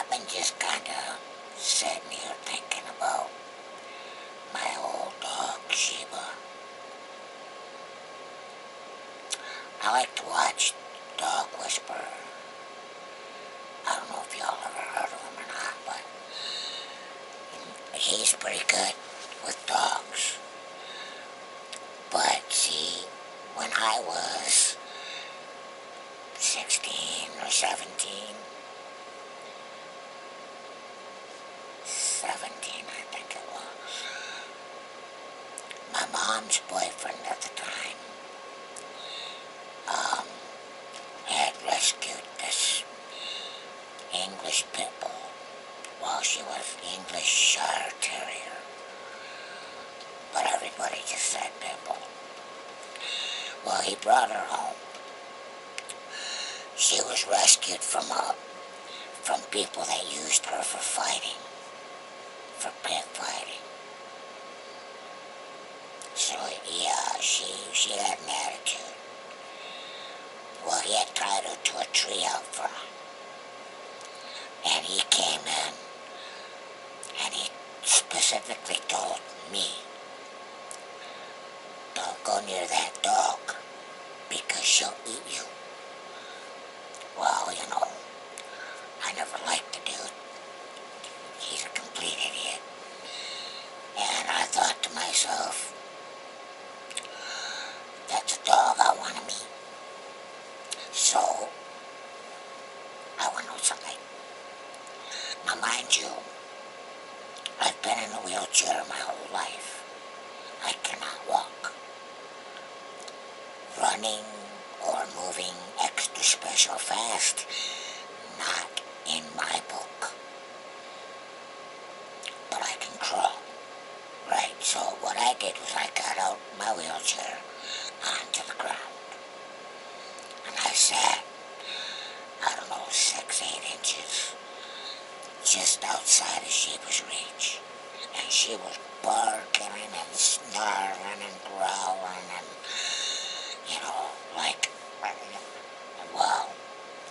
I've been just kind of sitting here thinking about my old dog, Sheba. I like to watch Dog Whisperer. I don't know if y'all ever heard of him or not, but he's pretty good with dogs. But see, when I was 16 or 17, I think it was, my mom's boyfriend at the time had rescued this English pit bull. Well, she was English Shire Terrier, but everybody just said pit bull. Well, he brought her home. She was rescued from people that used her for fighting, for pit fighting. So yeah, she had an attitude. Well, he had tied her to a tree out front, and he came in, and he specifically told me, "Don't go near that dog, because she'll eat you." Well, you know, I never liked the dude. He's a complete idiot. And I thought to myself, that's a dog I want to meet. So, I went outside. Now mind you, I've been in a wheelchair my whole life. I cannot walk. Running or moving extra special fast, not in my book. But I can crawl. Right, so what I did was I got out my wheelchair onto the ground. And I sat, I don't know, 6-8 inches just outside of Sheba's reach. And she was barking and snarling and growling and, you know, like, well,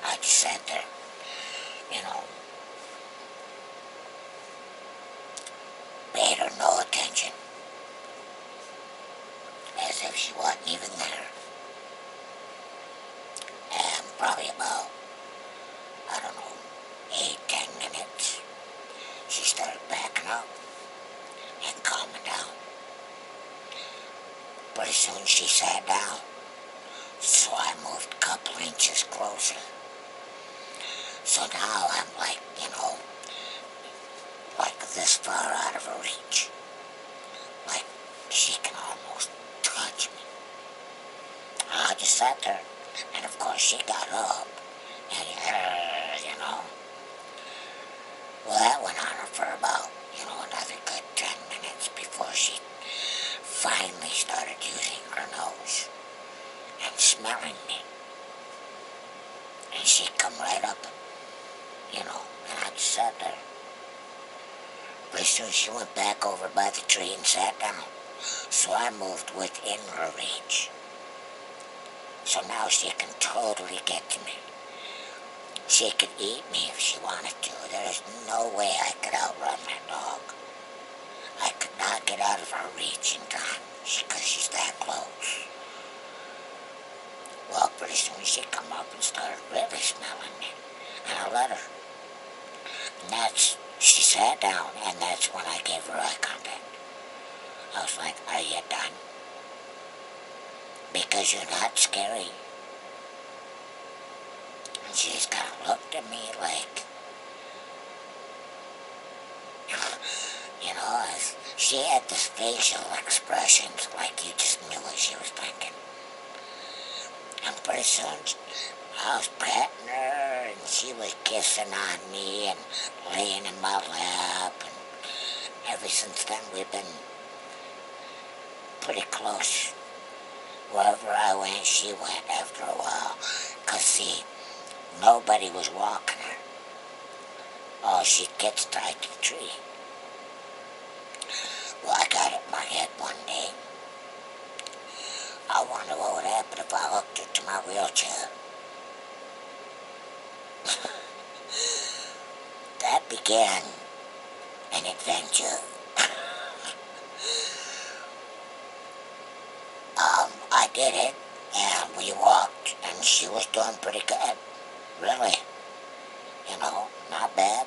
I just sat there, you know, paid her no attention, as if she wasn't even there. And probably about, I don't know, 8-10 minutes, she started backing up and calming down. Pretty soon she sat down, so I moved a couple inches closer. So now I'm like, you know, like this far out of her reach. Like she can almost touch me. I just sat there, and of course she got up, and you know. Well, that went on for about, you know, another good 10 minutes before she finally started using her nose and smelling me. And she'd come right up, you know, and I just sat there. Pretty soon she went back over by the tree and sat down. So I moved within her reach. So now she can totally get to me. She could eat me if she wanted to. There's no way I could outrun that dog. I could not get out of her reach in time because she's that close. Well, pretty soon she come up and started really smelling me. And I let her. And she sat down, and that's when I gave her eye contact. I was like, "Are you done? Because you're not scary." And she just kind of looked at me like, you know, she had this facial expressions like you just knew what she was thinking. And pretty soon I was petting her, and she was kissing on me and laying in my lap. And ever since then we've been pretty close. Wherever I went, she went after a while. 'Cause see, nobody was walking her. Oh, she gets tied to the tree. Well, I got it in my head one day. I wonder what would happen if I hooked her to my wheelchair. began an adventure. I did it, and we walked, and she was doing pretty good, really, not bad.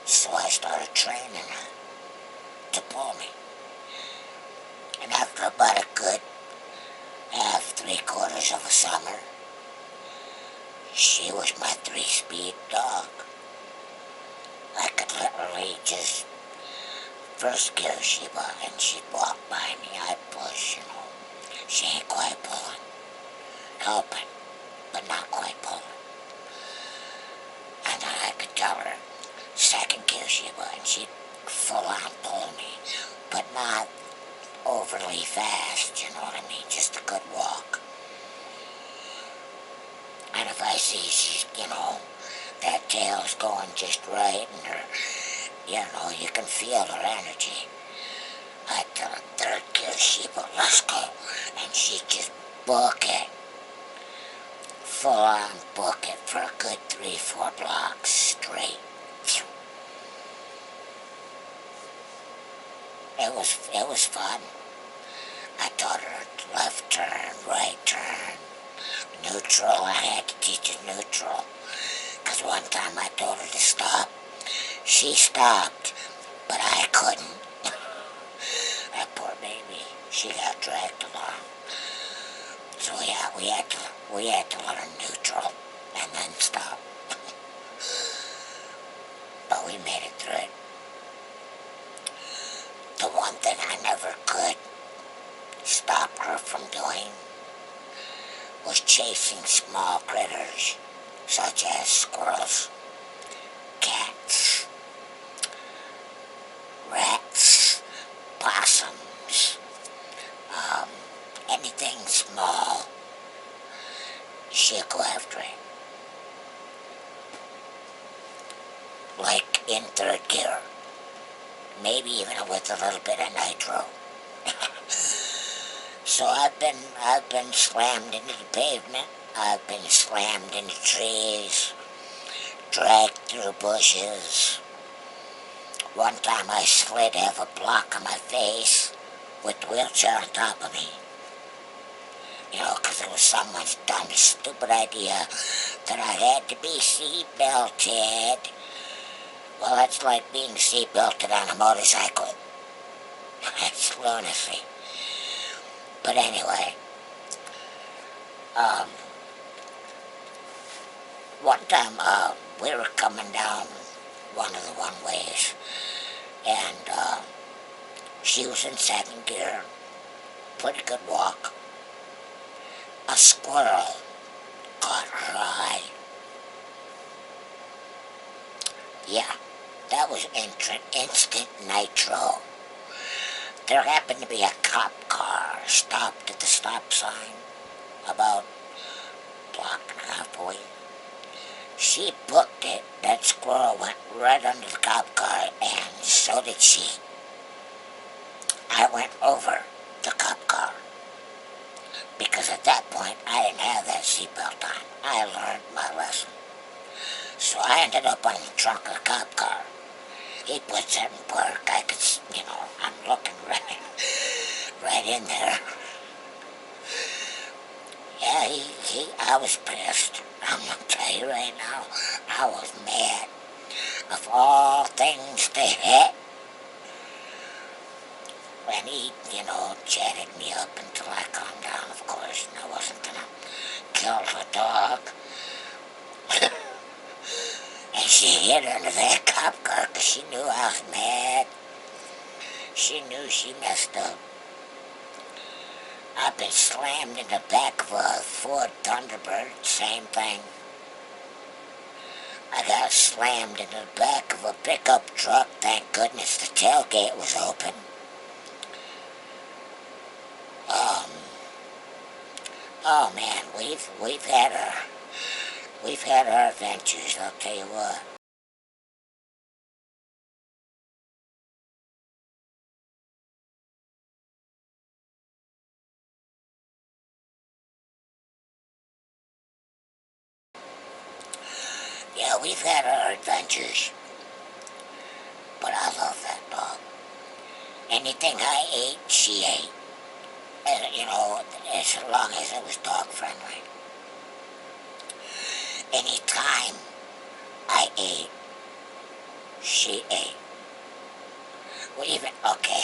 So I started training her to pull me. And after about a good half, 3/4 of a summer, she was my 3-speed dog. I could literally just first gear Sheba, and she'd walk by me, I'd push, She ain't quite pulling. Helping, but not quite pulling. And then I could tell her, second gear Sheba, and she'd full on pull me, but not overly fast, you know what I mean? Just a good walk. And if I see she's, that tail's going just right, and her, you can feel her energy. I tell her, third gear Sheba, let's go. And she'd just book it. Full on book it for a good 3-4 blocks straight. It was fun. I taught her left turn, right turn, neutral. I had to teach her neutral. Because one time I told her to stop. She stopped, but I couldn't. That poor baby, she got dragged along. So yeah, we had to learn neutral and then stop. But we made it through it. The one thing I never could stop her from doing was chasing small critters, such as squirrels, cats, rats, possums, anything small. She'll go after it. Like in third gear. Maybe even with a little bit of nitro. So I've been slammed into the pavement. I've been slammed into trees, dragged through bushes. One time I slid half a block on my face with the wheelchair on top of me. Because it was someone's dumb, stupid idea that I had to be seat-belted. Well, that's like being seat-belted on a motorcycle. It's lunacy. But anyway, one time we were coming down one of the one-ways, and she was in second gear, pretty good walk. A squirrel caught her eye. Yeah, that was instant nitro. There happened to be a cop car stopped at the stop sign about a block and a half away. She booked it. That squirrel went right under the cop car, and so did she. I went over the cop car, because at that point I didn't have that seatbelt on. I learned my lesson. So I ended up on the trunk of the cop car. He puts it in work. I could, I'm looking right in there. Yeah, I was pissed. I'm gonna tell you right now, I was mad. Of all things to hit. And he, chatted me up until I calmed down, of course, and I wasn't gonna kill the dog. And she hid under that cop car because she knew I was mad. She knew she messed up. I've been slammed in the back of a Ford Thunderbird, same thing. I got slammed in the back of a pickup truck, thank goodness the tailgate was open. Oh man, we've had our adventures, I'll tell you what. Yeah, we've had our adventures. but I love that dog. Anything I ate, she ate. And, you know, as long as it was dog friendly. Anytime I ate, she ate. Well, even, okay,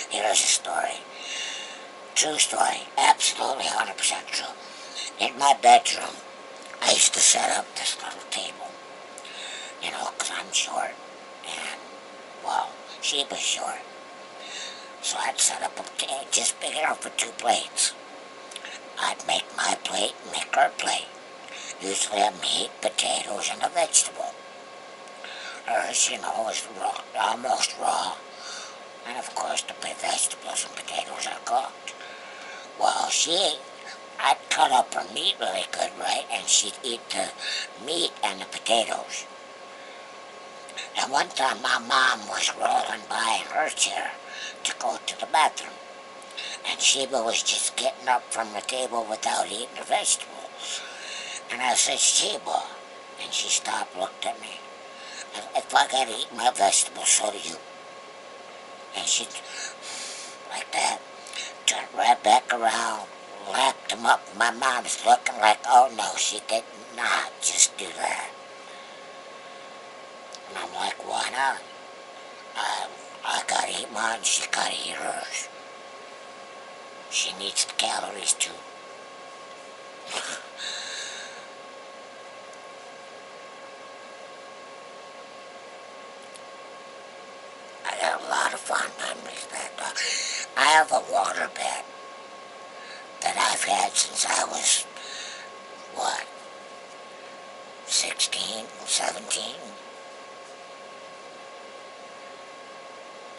here's a story. True story, absolutely 100% true. In my bedroom, I used to set up this little table, you know, 'cause I'm short, and, well, she was short. So I'd set up a table just big enough for 2 plates. I'd make my plate, make her plate. Usually a meat, potatoes, and a vegetable. Hers, you know, is raw, almost raw. And of course the vegetables and potatoes are cooked. Well, I'd cut up her meat really good, right? And she'd eat the meat and the potatoes. And one time my mom was rolling by in her chair to go to the bathroom. And Sheba was just getting up from the table without eating the vegetables. And I said, Sheba. And she stopped, looked at me. If I gotta eat my vegetables, so do you. And she, like that, turned right back around, lapped them up. My mom's looking like, oh no, she did not just do that. And I'm like, why not? I gotta eat mine, she gotta eat hers. She needs the calories too. I got a lot of fond memories of that dog. I have a water bed that I've had since I was, what, 16, 17?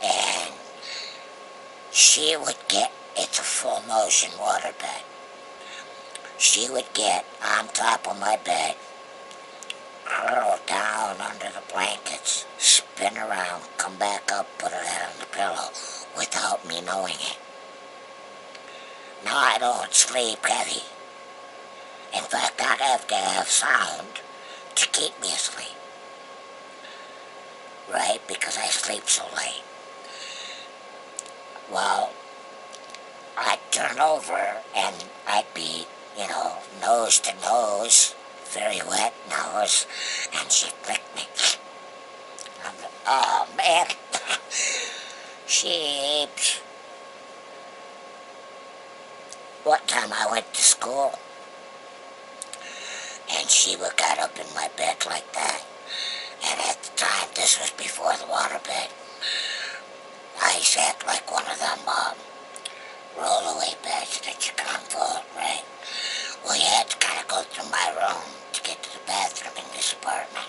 And she would get, it's a full motion water bed. She would get on top of my bed, curl down under the blankets, spin around, come back up, put her head on the pillow without me knowing it. Now I don't sleep heavy. In fact, I'd have to have sound to keep me asleep. Right? Because I sleep so late. Well, I'd turn over and I'd be, you know, nose to nose, very wet nose, and she'd lick me. I'm like, oh man, sheeps. One time I went to school, and Sheba got up in my bed like that. And at the time, this was before the waterbed, I sat like one of them roll-away beds that you can unfold, right? Well, you had to kind of go through my room to get to the bathroom in this apartment.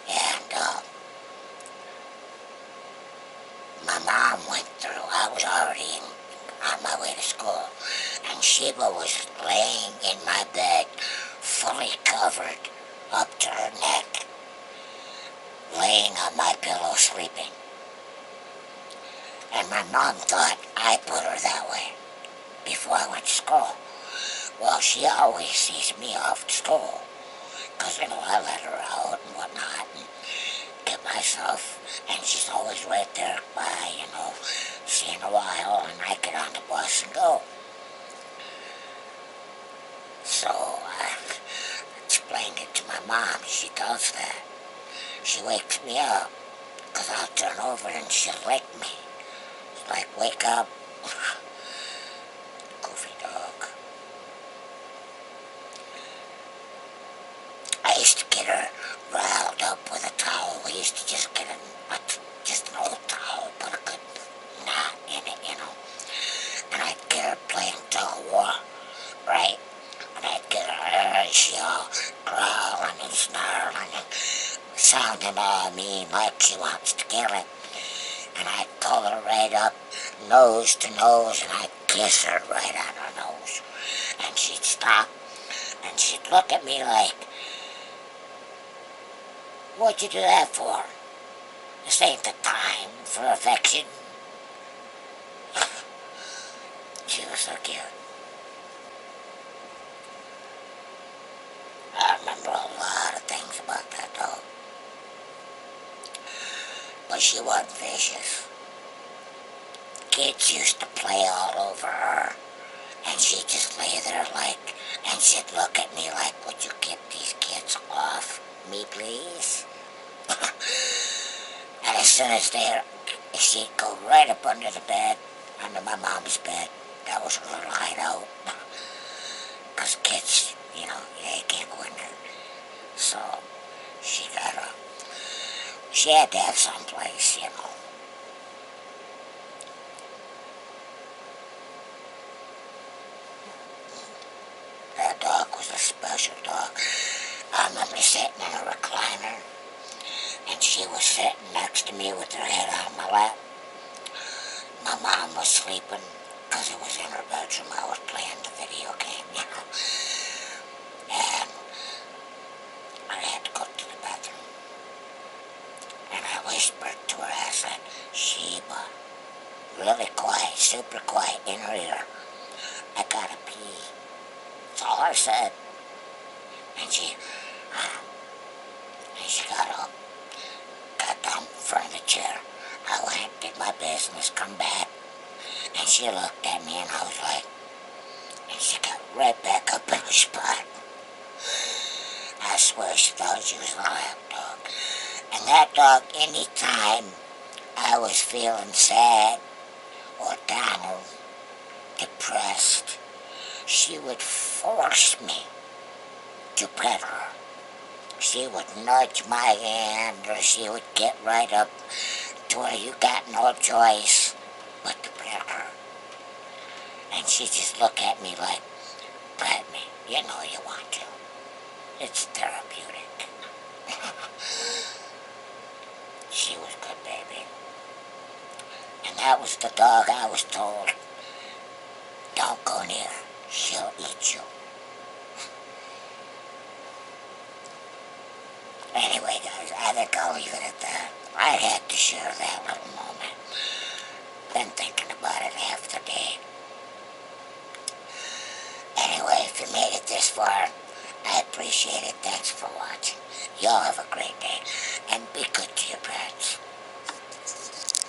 And my mom went through. I was already on my way to school. And Sheba was laying in my bed, fully covered up to her neck, laying on my pillow sleeping. And my mom thought I put her that way before I went to school. Well, she always sees me off to school, because, you know, I let her out and whatnot and get myself, and she's always right there by, you know, seeing a while, and I get on the bus and go. So I explained it to my mom. She does that. She wakes me up, because I'll turn over and she'll lick me. It's like, wake up. Goofy dog. I used to get her riled up with a towel. We used to just get just an old towel, put a good knot in it, you know. And I'd get her playing tug of war, right? And I'd get her, she all growling and snarling and sounding all mean like she wants to kill it. And I'd pull her right up, nose to nose, and I'd kiss her right on her nose. And she'd stop, and she'd look at me like, what'd you do that for? This ain't the time for affection. She was so cute. I remember a lot of things about that dog. Well, she wasn't vicious. Kids used to play all over her, and she'd just lay there like, and she'd look at me like, would you get these kids off me, please? And as soon as she'd go right up under the bed, under my mom's bed. That was a little hideout. Because kids, they can't go in there. So she had to have someplace. That dog was a special dog. I remember sitting in a recliner, and she was sitting next to me with her head on my lap. My mom was sleeping, because it was in her bedroom. I was playing the video game. And I had to go to the bathroom. And I whispered to her, I said, Sheba, really quiet, super quiet, in her ear, I gotta pee. That's all I said. And she got up, got down in front of the chair. I went, did my business, come back, and she looked at me, and I was like, and she got right back up in her spot. I swear she thought she was a lap dog. And that dog, anytime I was feeling sad or down, depressed, she would force me to pet her. She would nudge my hand, or she would get right up to where you got no choice but to pet her. And she'd just look at me like, pet me, you know you want to. It's therapeutic. She was good, baby. And that was the dog I was told, don't go near, she'll eat you. Anyway, guys, I think I'll leave it at that. I had to share that little moment. Been thinking about it half the day. Anyway, if you made it this far, I appreciate it. Thanks for watching. Y'all have a great day, and be good to your pets.